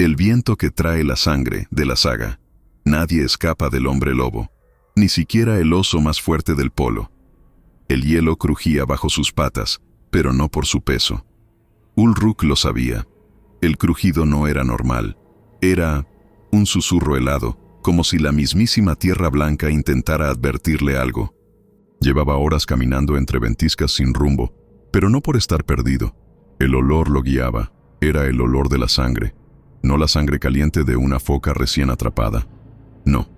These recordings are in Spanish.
El viento que trae la sangre de la saga. Nadie escapa del hombre lobo, ni siquiera el oso más fuerte del polo. El hielo crujía bajo sus patas, pero no por su peso. Ulruk lo sabía. El crujido no era normal. Era un susurro helado, como si la mismísima tierra blanca intentara advertirle algo. Llevaba horas caminando entre ventiscas sin rumbo, pero no por estar perdido. El olor lo guiaba. Era el olor de la sangre, no la sangre caliente de una foca recién atrapada. No.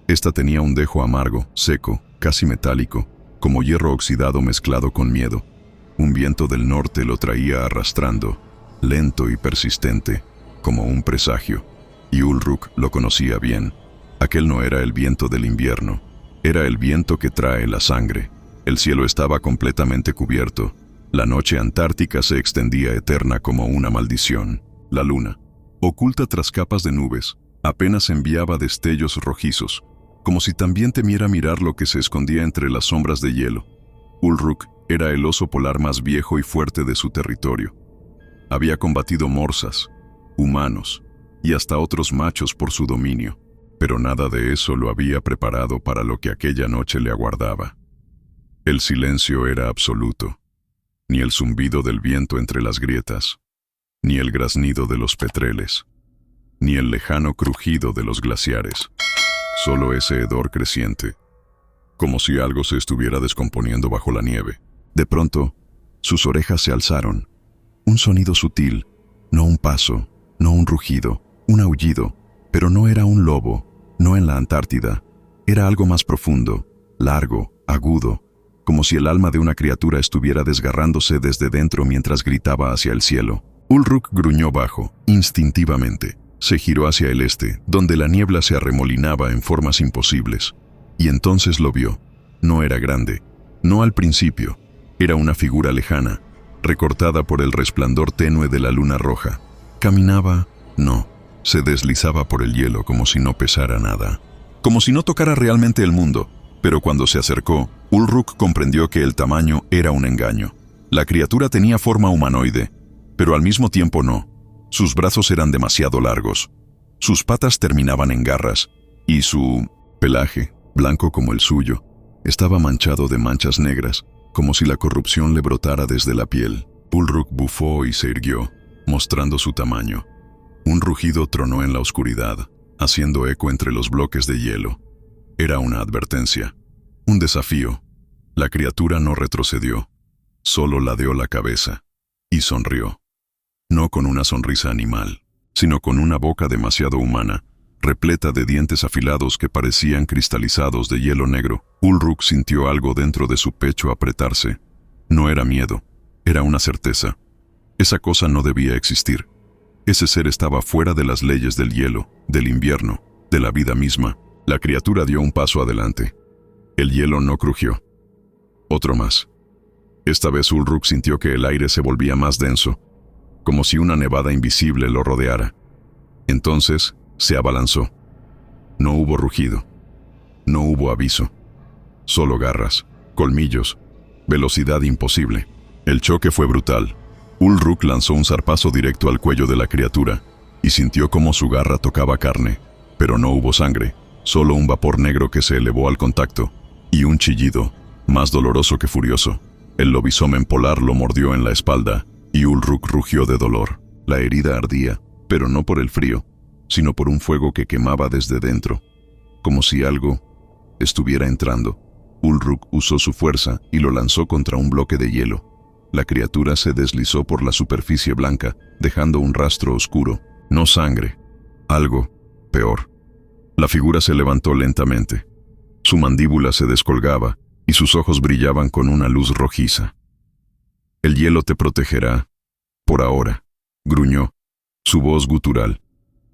Esta tenía un dejo amargo, seco, casi metálico, como hierro oxidado mezclado con miedo. Un viento del norte lo traía arrastrando, lento y persistente, como un presagio. Y Ulruk lo conocía bien. Aquel no era el viento del invierno, era el viento que trae la sangre. El cielo estaba completamente cubierto. La noche antártica se extendía eterna como una maldición. La luna, oculta tras capas de nubes, apenas enviaba destellos rojizos, como si también temiera mirar lo que se escondía entre las sombras de hielo. Ulruk era el oso polar más viejo y fuerte de su territorio. Había combatido morsas, humanos y hasta otros machos por su dominio, pero nada de eso lo había preparado para lo que aquella noche le aguardaba. El silencio era absoluto. Ni el zumbido del viento entre las grietas, ni el graznido de los petreles, ni el lejano crujido de los glaciares. Solo ese hedor creciente, como si algo se estuviera descomponiendo bajo la nieve. De pronto, sus orejas se alzaron. Un sonido sutil, no un paso, no un rugido, un aullido, pero no era un lobo, no en la Antártida. Era algo más profundo, largo, agudo, como si el alma de una criatura estuviera desgarrándose desde dentro mientras gritaba hacia el cielo. Ulruk gruñó bajo, instintivamente. Se giró hacia el este, donde la niebla se arremolinaba en formas imposibles. Y entonces lo vio. No era grande, no al principio. Era una figura lejana, recortada por el resplandor tenue de la luna roja. Caminaba, no, se deslizaba por el hielo como si no pesara nada. Como si no tocara realmente el mundo. Pero cuando se acercó, Ulruk comprendió que el tamaño era un engaño. La criatura tenía forma humanoide, pero al mismo tiempo no. Sus brazos eran demasiado largos. Sus patas terminaban en garras, y su pelaje, blanco como el suyo, estaba manchado de manchas negras, como si la corrupción le brotara desde la piel. Ulruk bufó y se irguió, mostrando su tamaño. Un rugido tronó en la oscuridad, haciendo eco entre los bloques de hielo. Era una advertencia, un desafío. La criatura no retrocedió, solo ladeó la cabeza y sonrió. No con una sonrisa animal, sino con una boca demasiado humana, repleta de dientes afilados que parecían cristalizados de hielo negro. Ulruk sintió algo dentro de su pecho apretarse. No era miedo, era una certeza. Esa cosa no debía existir. Ese ser estaba fuera de las leyes del hielo, del invierno, de la vida misma. La criatura dio un paso adelante. El hielo no crujió. Otro más. Esta vez Ulruk sintió que el aire se volvía más denso, como si una nevada invisible lo rodeara. Entonces se abalanzó. No hubo rugido. No hubo aviso. Solo garras, colmillos, velocidad imposible. El choque fue brutal. Ulruk lanzó un zarpazo directo al cuello de la criatura y sintió cómo su garra tocaba carne, pero no hubo sangre. Solo un vapor negro que se elevó al contacto, y un chillido, más doloroso que furioso. El lobisomén polar lo mordió en la espalda, y Ulruk rugió de dolor. La herida ardía, pero no por el frío, sino por un fuego que quemaba desde dentro, como si algo estuviera entrando. Ulruk usó su fuerza y lo lanzó contra un bloque de hielo. La criatura se deslizó por la superficie blanca, dejando un rastro oscuro. No sangre, algo peor. La figura se levantó lentamente. Su mandíbula se descolgaba y sus ojos brillaban con una luz rojiza. «El hielo te protegerá, por ahora», gruñó, su voz gutural,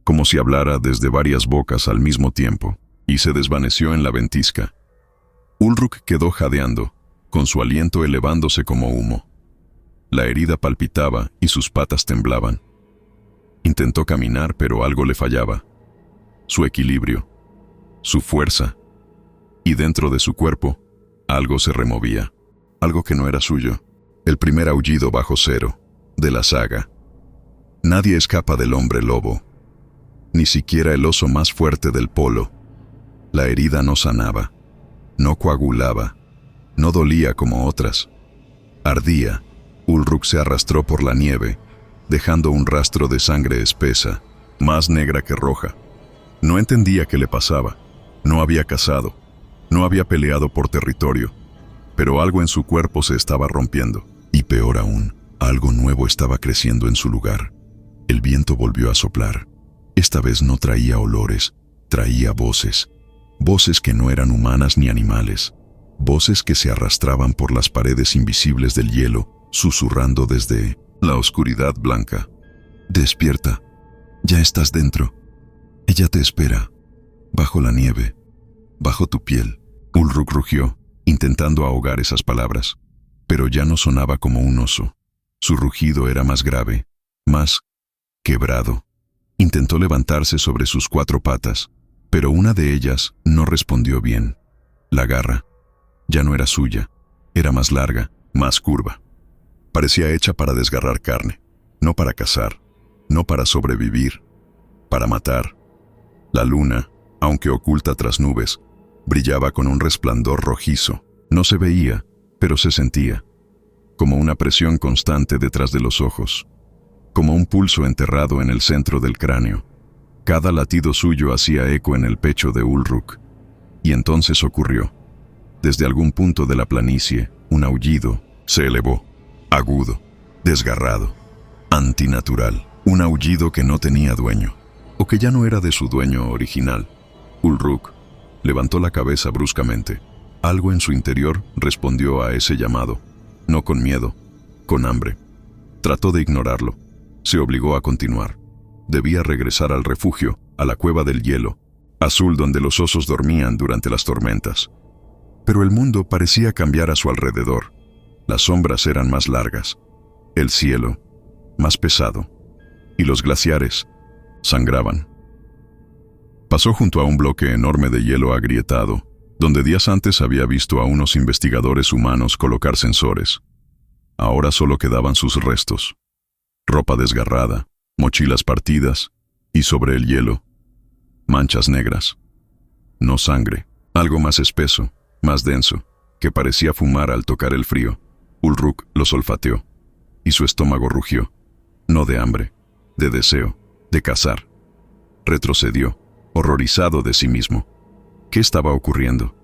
como si hablara desde varias bocas al mismo tiempo, y se desvaneció en la ventisca. Ulruk quedó jadeando, con su aliento elevándose como humo. La herida palpitaba y sus patas temblaban. Intentó caminar, pero algo le fallaba. Su equilibrio, su fuerza, y dentro de su cuerpo, algo se removía, algo que no era suyo. El primer aullido bajo cero, de la saga. Nadie escapa del hombre lobo, ni siquiera el oso más fuerte del polo. La herida no sanaba, no coagulaba, no dolía como otras. Ardía. Ulruk se arrastró por la nieve, dejando un rastro de sangre espesa, más negra que roja. No entendía qué le pasaba. No había cazado, no había peleado por territorio, pero algo en su cuerpo se estaba rompiendo. Y peor aún, algo nuevo estaba creciendo en su lugar. El viento volvió a soplar. Esta vez no traía olores, traía voces. Voces que no eran humanas ni animales. Voces que se arrastraban por las paredes invisibles del hielo, susurrando desde la oscuridad blanca. Despierta, ya estás dentro. Ella te espera, bajo la nieve, bajo tu piel. Ulruk rugió, intentando ahogar esas palabras, pero ya no sonaba como un oso. Su rugido era más grave, más quebrado. Intentó levantarse sobre sus 4 patas, pero una de ellas no respondió bien. La garra ya no era suya, era más larga, más curva. Parecía hecha para desgarrar carne, no para cazar, no para sobrevivir, para matar. La luna, aunque oculta tras nubes, brillaba con un resplandor rojizo. No se veía, pero se sentía, como una presión constante detrás de los ojos, como un pulso enterrado en el centro del cráneo. Cada latido suyo hacía eco en el pecho de Ulruk. Y entonces ocurrió. Desde algún punto de la planicie, un aullido se elevó, agudo, desgarrado, antinatural. Un aullido que no tenía dueño, o que ya no era de su dueño original. Ulruk levantó la cabeza bruscamente. Algo en su interior respondió a ese llamado, no con miedo, con hambre. Trató de ignorarlo. Se obligó a continuar. Debía regresar al refugio, a la cueva del hielo, azul donde los osos dormían durante las tormentas. Pero el mundo parecía cambiar a su alrededor. Las sombras eran más largas, el cielo más pesado, y los glaciares sangraban. Pasó junto a un bloque enorme de hielo agrietado, donde días antes había visto a unos investigadores humanos colocar sensores. Ahora solo quedaban sus restos. Ropa desgarrada, mochilas partidas, y sobre el hielo, manchas negras. No sangre, algo más espeso, más denso, que parecía fumar al tocar el frío. Ulruk los olfateó, y su estómago rugió, no de hambre, de deseo, de cazar. Retrocedió, horrorizado de sí mismo. ¿Qué estaba ocurriendo?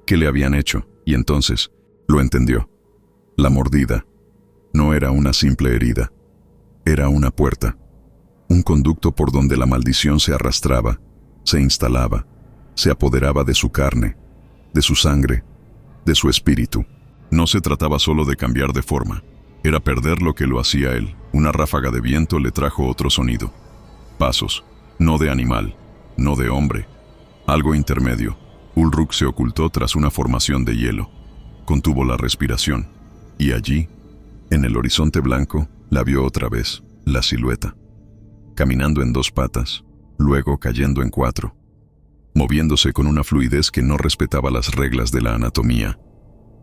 ¿Qué le habían hecho? Y entonces, lo entendió. La mordida no era una simple herida, era una puerta, un conducto por donde la maldición se arrastraba, se instalaba, se apoderaba de su carne, de su sangre, de su espíritu. No se trataba solo de cambiar de forma, era perder lo que lo hacía él. Una ráfaga de viento le trajo otro sonido. Pasos, no de animal, no de hombre, algo intermedio. Ulruk se ocultó tras una formación de hielo, contuvo la respiración, y allí, en el horizonte blanco, la vio otra vez, la silueta, caminando en 2 patas, luego cayendo en 4, moviéndose con una fluidez que no respetaba las reglas de la anatomía.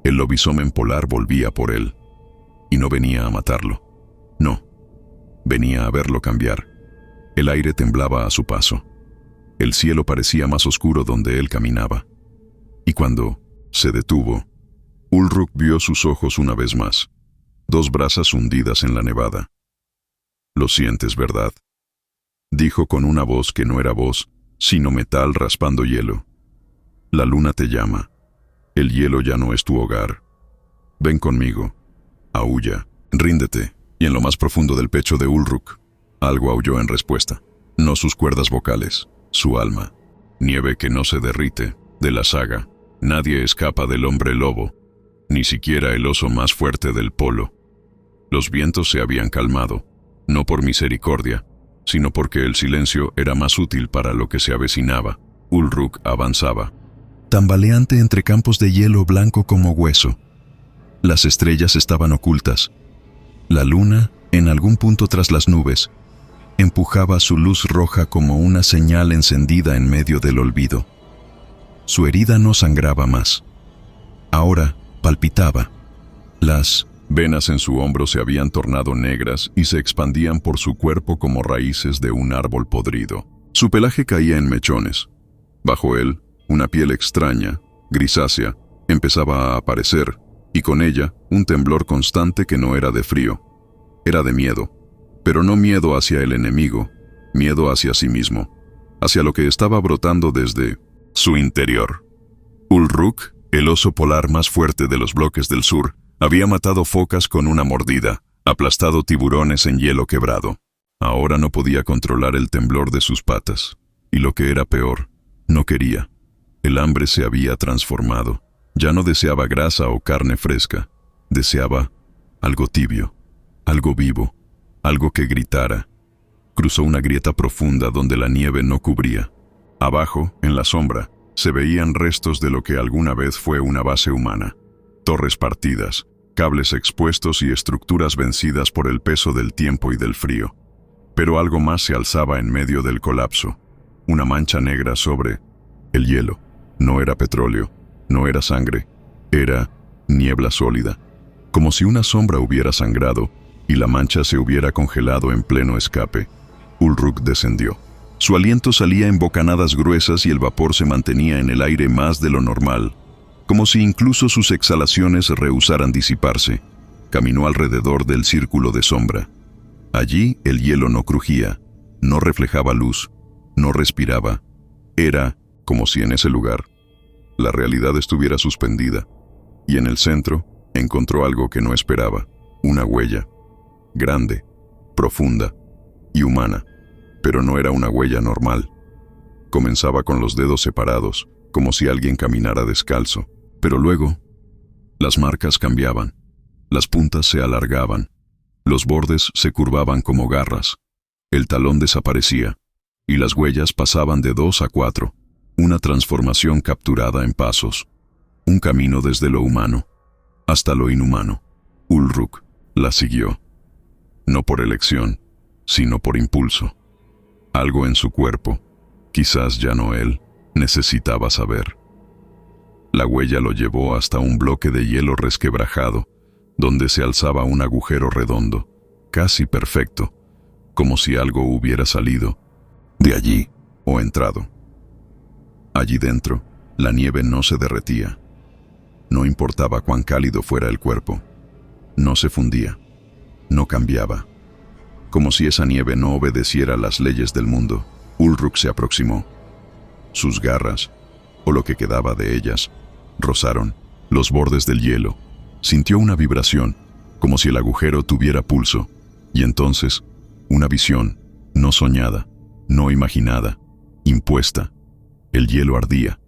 El lobisomén polar volvía por él, y no venía a matarlo. No, venía a verlo cambiar. El aire temblaba a su paso. El cielo parecía más oscuro donde él caminaba. Y cuando se detuvo, Ulruk vio sus ojos una vez más, 2 brasas hundidas en la nevada. «Lo sientes, ¿verdad?», dijo con una voz que no era voz, sino metal raspando hielo. «La luna te llama. El hielo ya no es tu hogar. Ven conmigo. Aúlla, ríndete». Y en lo más profundo del pecho de Ulruk, algo aulló en respuesta. No sus cuerdas vocales, su alma. Nieve que no se derrite, de la saga. Nadie escapa del hombre lobo, ni siquiera el oso más fuerte del polo. Los vientos se habían calmado, no por misericordia, sino porque el silencio era más útil para lo que se avecinaba. Ulruk avanzaba, tambaleante entre campos de hielo blanco como hueso. Las estrellas estaban ocultas. La luna, en algún punto tras las nubes, empujaba su luz roja como una señal encendida en medio del olvido. Su herida no sangraba más. Ahora palpitaba. Las venas en su hombro se habían tornado negras y se expandían por su cuerpo como raíces de un árbol podrido. Su pelaje caía en mechones. Bajo él, una piel extraña, grisácea, empezaba a aparecer, y con ella un temblor constante que no era de frío. Era de miedo, pero no miedo hacia el enemigo, miedo hacia sí mismo, hacia lo que estaba brotando desde su interior. Ulruk, el oso polar más fuerte de los bloques del sur, había matado focas con una mordida, aplastado tiburones en hielo quebrado. Ahora no podía controlar el temblor de sus patas, y lo que era peor, no quería. El hambre se había transformado. Ya no deseaba grasa o carne fresca, deseaba algo tibio, algo vivo, algo que gritara. Cruzó una grieta profunda donde la nieve no cubría. Abajo, en la sombra, se veían restos de lo que alguna vez fue una base humana. Torres partidas, cables expuestos y estructuras vencidas por el peso del tiempo y del frío. Pero algo más se alzaba en medio del colapso. Una mancha negra sobre el hielo. No era petróleo, no era sangre, era niebla sólida. Como si una sombra hubiera sangrado y la mancha se hubiera congelado en pleno escape. Ulruk descendió. Su aliento salía en bocanadas gruesas y el vapor se mantenía en el aire más de lo normal, como si incluso sus exhalaciones rehusaran disiparse. Caminó alrededor del círculo de sombra. Allí el hielo no crujía, no reflejaba luz, no respiraba. Era como si en ese lugar la realidad estuviera suspendida, y en el centro encontró algo que no esperaba, una huella, grande, profunda y humana, pero no era una huella normal. Comenzaba con los dedos separados, como si alguien caminara descalzo, pero luego las marcas cambiaban, las puntas se alargaban, los bordes se curvaban como garras, el talón desaparecía, y las huellas pasaban de 2 a 4, una transformación capturada en pasos, un camino desde lo humano hasta lo inhumano. Ulruk la siguió, no por elección, sino por impulso. Algo en su cuerpo, quizás ya no él, necesitaba saber. La huella lo llevó hasta un bloque de hielo resquebrajado, donde se alzaba un agujero redondo, casi perfecto, como si algo hubiera salido de allí o entrado. Allí dentro, la nieve no se derretía. No importaba cuán cálido fuera el cuerpo. No se fundía. No cambiaba. Como si esa nieve no obedeciera las leyes del mundo, Ulruk se aproximó. Sus garras, o lo que quedaba de ellas, rozaron los bordes del hielo. Sintió una vibración, como si el agujero tuviera pulso, y entonces, una visión, no soñada, no imaginada, impuesta. El hielo ardía.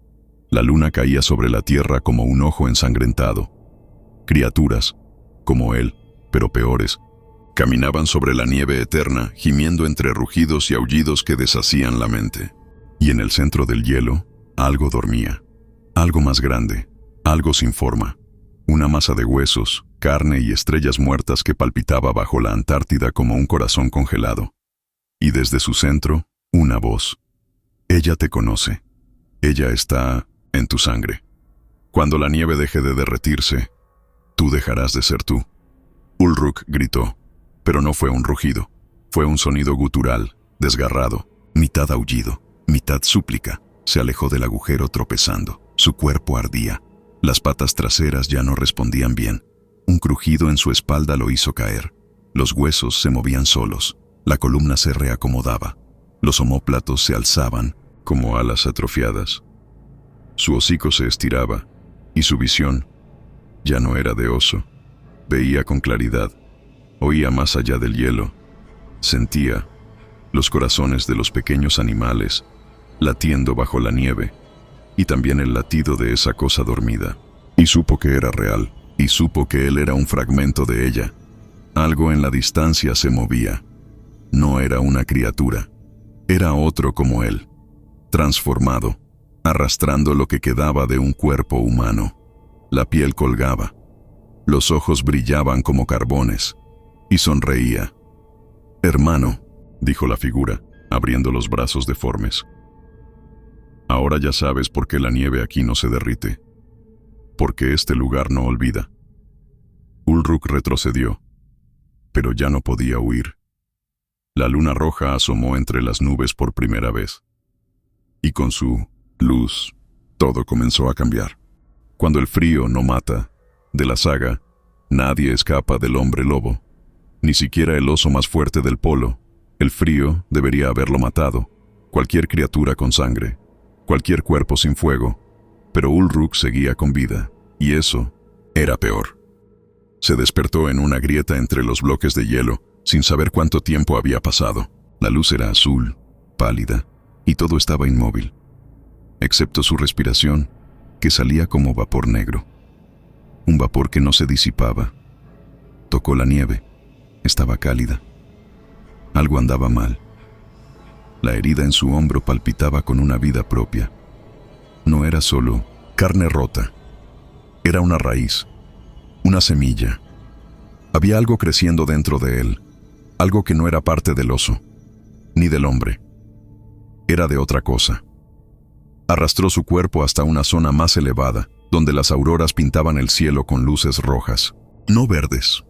La luna caía sobre la tierra como un ojo ensangrentado. Criaturas, como él, pero peores, caminaban sobre la nieve eterna, gimiendo entre rugidos y aullidos que deshacían la mente. Y en el centro del hielo, algo dormía. Algo más grande, algo sin forma. Una masa de huesos, carne y estrellas muertas que palpitaba bajo la Antártida como un corazón congelado. Y desde su centro, una voz. Ella te conoce. Ella está en tu sangre. Cuando la nieve deje de derretirse, tú dejarás de ser tú. Ulruk gritó, pero no fue un rugido. Fue un sonido gutural, desgarrado, mitad aullido, mitad súplica. Se alejó del agujero tropezando. Su cuerpo ardía. Las patas traseras ya no respondían bien. Un crujido en su espalda lo hizo caer. Los huesos se movían solos. La columna se reacomodaba. Los omóplatos se alzaban como alas atrofiadas. Su hocico se estiraba, y su visión ya no era de oso. Veía con claridad, oía más allá del hielo, sentía los corazones de los pequeños animales latiendo bajo la nieve, y también el latido de esa cosa dormida. Y supo que era real, y supo que él era un fragmento de ella. Algo en la distancia se movía. No era una criatura, era otro como él, transformado, arrastrando lo que quedaba de un cuerpo humano. La piel colgaba, los ojos brillaban como carbones, y sonreía. «Hermano», dijo la figura, abriendo los brazos deformes. «Ahora ya sabes por qué la nieve aquí no se derrite, porque este lugar no olvida». Ulruk retrocedió, pero ya no podía huir. La luna roja asomó entre las nubes por primera vez. Y con su luz, todo comenzó a cambiar. Cuando el frío no mata, de la saga, nadie escapa del hombre lobo. Ni siquiera el oso más fuerte del polo. El frío debería haberlo matado. Cualquier criatura con sangre. Cualquier cuerpo sin fuego. Pero Ulruk seguía con vida. Y eso era peor. Se despertó en una grieta entre los bloques de hielo, sin saber cuánto tiempo había pasado. La luz era azul, pálida, y todo estaba inmóvil, excepto su respiración, que salía como vapor negro. Un vapor que no se disipaba. Tocó la nieve. Estaba cálida. Algo andaba mal. La herida en su hombro palpitaba con una vida propia. No era solo carne rota. Era una raíz, una semilla. Había algo creciendo dentro de él, algo que no era parte del oso, ni del hombre. Era de otra cosa. Arrastró su cuerpo hasta una zona más elevada, donde las auroras pintaban el cielo con luces rojas. No verdes.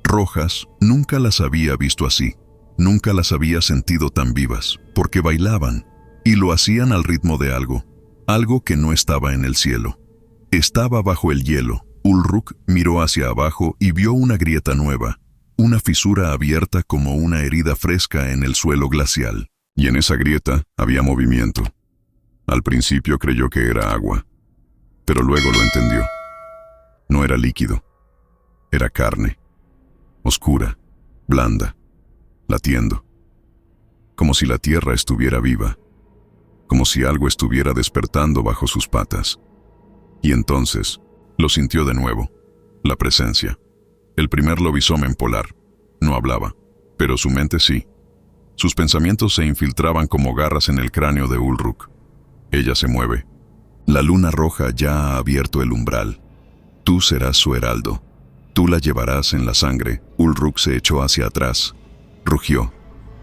Rojas, nunca las había visto así. Nunca las había sentido tan vivas, porque bailaban, y lo hacían al ritmo de algo que no estaba en el cielo. Estaba bajo el hielo. Ulruk miró hacia abajo y vio una grieta nueva, una fisura abierta como una herida fresca en el suelo glacial. Y en esa grieta había movimiento. Al principio creyó que era agua, pero luego lo entendió. No era líquido, era carne, oscura, blanda, latiendo. Como si la tierra estuviera viva, como si algo estuviera despertando bajo sus patas. Y entonces lo sintió de nuevo, la presencia. El primer lobisomén polar no hablaba, pero su mente sí. Sus pensamientos se infiltraban como garras en el cráneo de Ulruk. Ella se mueve. La luna roja ya ha abierto el umbral. Tú serás su heraldo. Tú la llevarás en la sangre. Ulruk se echó hacia atrás. Rugió.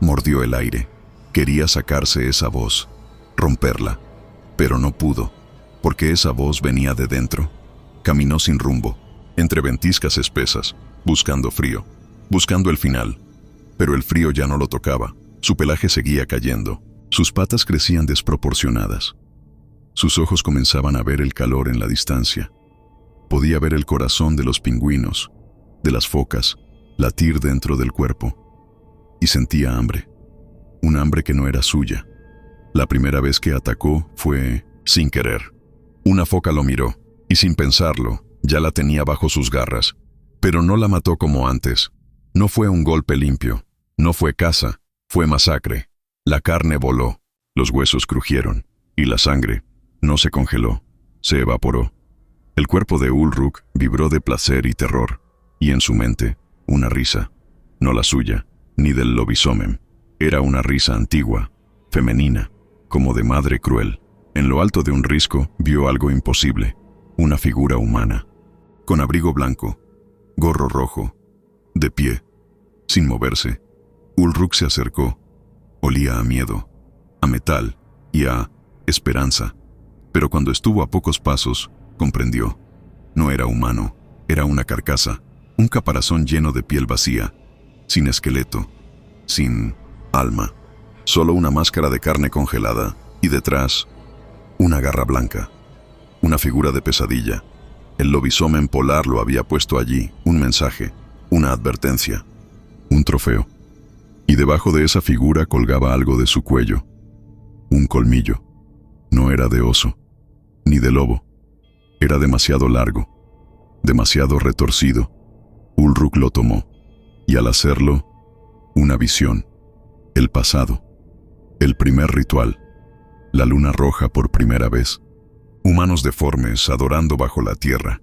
Mordió el aire. Quería sacarse esa voz, romperla, pero no pudo, porque esa voz venía de dentro. Caminó sin rumbo, entre ventiscas espesas, buscando frío, buscando el final. Pero el frío ya no lo tocaba. Su pelaje seguía cayendo. Sus patas crecían desproporcionadas. Sus ojos comenzaban a ver el calor en la distancia. Podía ver el corazón de los pingüinos, de las focas, latir dentro del cuerpo. Y sentía hambre. Un hambre que no era suya. La primera vez que atacó fue sin querer. Una foca lo miró, y sin pensarlo, ya la tenía bajo sus garras. Pero no la mató como antes. No fue un golpe limpio. No fue caza. Fue masacre. La carne voló, los huesos crujieron, y la sangre no se congeló, se evaporó. El cuerpo de Ulruk vibró de placer y terror, y en su mente, una risa, no la suya, ni del lobisomem. Era una risa antigua, femenina, como de madre cruel. En lo alto de un risco vio algo imposible, una figura humana, con abrigo blanco, gorro rojo, de pie, sin moverse. Ulruk se acercó. Olía a miedo, a metal y a esperanza. Pero cuando estuvo a pocos pasos, comprendió. No era humano, era una carcasa, un caparazón lleno de piel vacía, sin esqueleto, sin alma. Solo una máscara de carne congelada y detrás, una garra blanca, una figura de pesadilla. El lobisomén polar lo había puesto allí, un mensaje, una advertencia, un trofeo. Y debajo de esa figura colgaba algo de su cuello. Un colmillo. No era de oso, ni de lobo. Era demasiado largo, demasiado retorcido. Ulruk lo tomó, y al hacerlo, una visión. El pasado. El primer ritual. La luna roja por primera vez. Humanos deformes adorando bajo la tierra.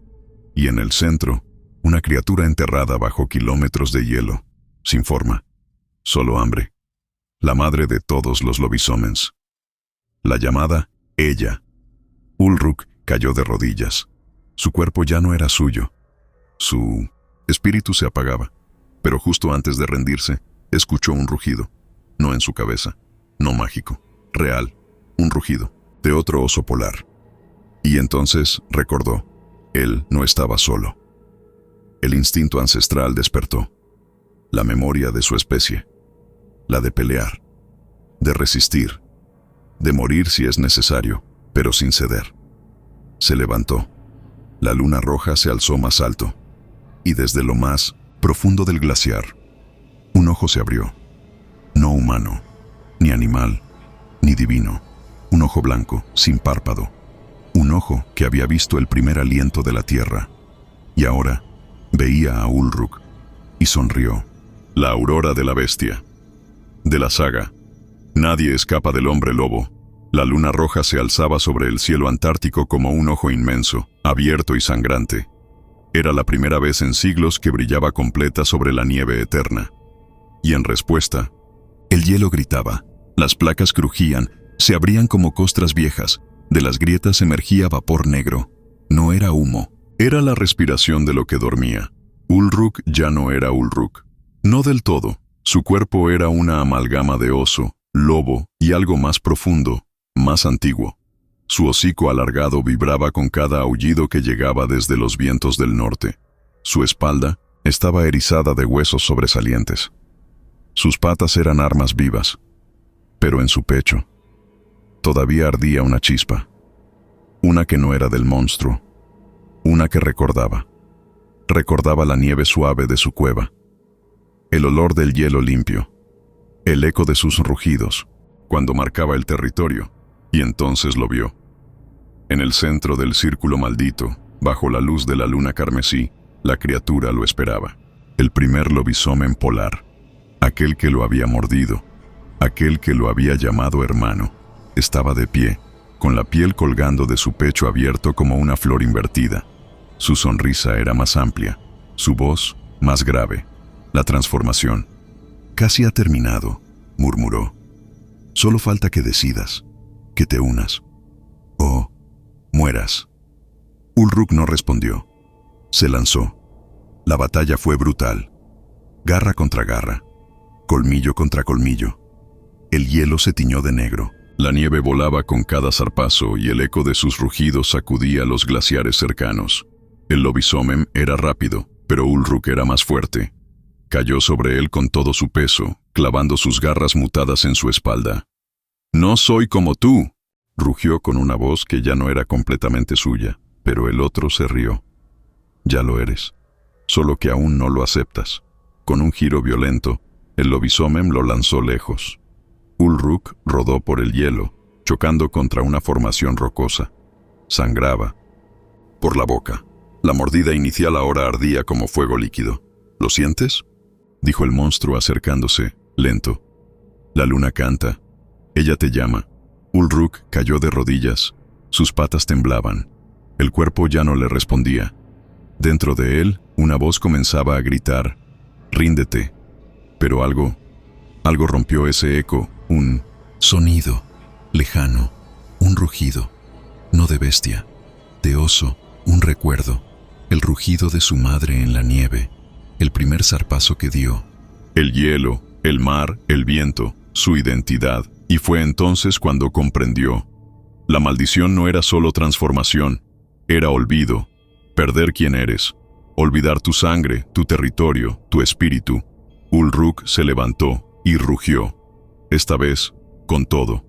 Y en el centro, una criatura enterrada bajo kilómetros de hielo, sin forma. Solo hambre. La madre de todos los lobisomens. La llamada ella. Ulruk cayó de rodillas. Su cuerpo ya no era suyo. Su espíritu se apagaba. Pero justo antes de rendirse, escuchó un rugido. No en su cabeza. No mágico. Real. Un rugido. De otro oso polar. Y entonces recordó. Él no estaba solo. El instinto ancestral despertó. La memoria de su especie. la de pelear, de resistir, de morir si es necesario, pero sin ceder. Se levantó. La luna roja se alzó más alto, y desde lo más profundo del glaciar, un ojo se abrió. No humano, ni animal, ni divino. Un ojo blanco, sin párpado. Un ojo que había visto el primer aliento de la tierra. Y ahora veía a Ulruk y sonrió. La aurora de la bestia. De la saga. Nadie escapa del hombre lobo. La luna roja se alzaba sobre el cielo antártico como un ojo inmenso, abierto y sangrante. Era la primera vez en siglos que brillaba completa sobre la nieve eterna. Y en respuesta, el hielo gritaba, las placas crujían, se abrían como costras viejas, de las grietas emergía vapor negro. No era humo, era la respiración de lo que dormía. Ulruk ya no era Ulruk. No del todo, su cuerpo era una amalgama de oso, lobo y algo más profundo, más antiguo. Su hocico alargado vibraba con cada aullido que llegaba desde los vientos del norte. Su espalda estaba erizada de huesos sobresalientes. Sus patas eran armas vivas, pero en su pecho todavía ardía una chispa, una que no era del monstruo, una que recordaba la nieve suave de su cueva, el olor del hielo limpio, el eco de sus rugidos, cuando marcaba el territorio, y entonces lo vio. En el centro del círculo maldito, bajo la luz de la luna carmesí, la criatura lo esperaba. El primer lobisomem polar, aquel que lo había mordido, aquel que lo había llamado hermano, estaba de pie, con la piel colgando de su pecho abierto como una flor invertida. Su sonrisa era más amplia, su voz más grave. La transformación casi ha terminado, murmuró. Solo falta que decidas, que te unas, o mueras. Ulruk no respondió. Se lanzó. La batalla fue brutal. Garra contra garra, colmillo contra colmillo. El hielo se tiñó de negro. La nieve volaba con cada zarpazo y el eco de sus rugidos sacudía los glaciares cercanos. El lobisomem era rápido, pero Ulruk era más fuerte. Cayó sobre él con todo su peso, clavando sus garras mutadas en su espalda. «No soy como tú», rugió con una voz que ya no era completamente suya, pero el otro se rió. «Ya lo eres, solo que aún no lo aceptas». Con un giro violento, el lobisomem lo lanzó lejos. Ulruk rodó por el hielo, chocando contra una formación rocosa. Sangraba por la boca. La mordida inicial ahora ardía como fuego líquido. «¿Lo sientes?», dijo el monstruo acercándose, lento. «La luna canta. Ella te llama». Ulruk cayó de rodillas. Sus patas temblaban. El cuerpo ya no le respondía. Dentro de él, una voz comenzaba a gritar, «Ríndete». Pero algo rompió ese eco, un sonido lejano, un rugido, no de bestia, de oso, un recuerdo, el rugido de su madre en la nieve, el primer zarpazo que dio. El hielo, el mar, el viento, su identidad, y fue entonces cuando comprendió. La maldición no era solo transformación, era olvido, perder quién eres, olvidar tu sangre, tu territorio, tu espíritu. Ulruk se levantó y rugió, esta vez con todo,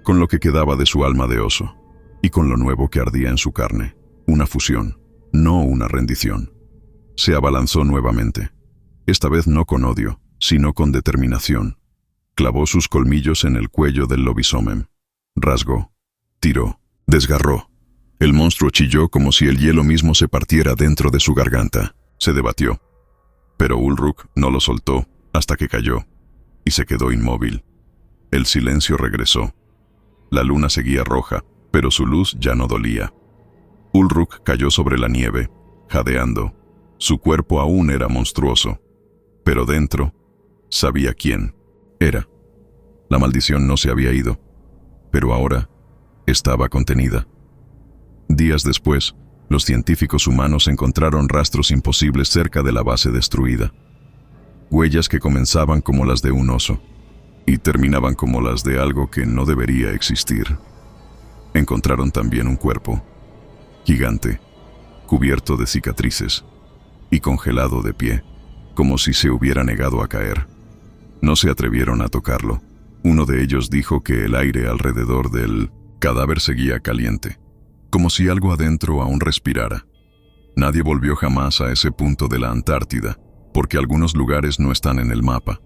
con lo que quedaba de su alma de oso, y con lo nuevo que ardía en su carne, una fusión, no una rendición. Se abalanzó nuevamente, esta vez no con odio, sino con determinación. Clavó sus colmillos en el cuello del lobisomem, rasgó, tiró, desgarró. El monstruo chilló como si el hielo mismo se partiera dentro de su garganta. Se debatió, pero Ulruk no lo soltó hasta que cayó, y se quedó inmóvil. El silencio regresó. La luna seguía roja, pero su luz ya no dolía. Ulruk cayó sobre la nieve, jadeando. Su cuerpo aún era monstruoso, pero dentro sabía quién era. La maldición no se había ido, pero ahora estaba contenida. Días después, los científicos humanos encontraron rastros imposibles cerca de la base destruida. Huellas que comenzaban como las de un oso y terminaban como las de algo que no debería existir. Encontraron también un cuerpo, gigante, cubierto de cicatrices y congelado de pie, como si se hubiera negado a caer. No se atrevieron a tocarlo. Uno de ellos dijo que el aire alrededor del cadáver seguía caliente, como si algo adentro aún respirara. Nadie volvió jamás a ese punto de la Antártida, porque algunos lugares no están en el mapa.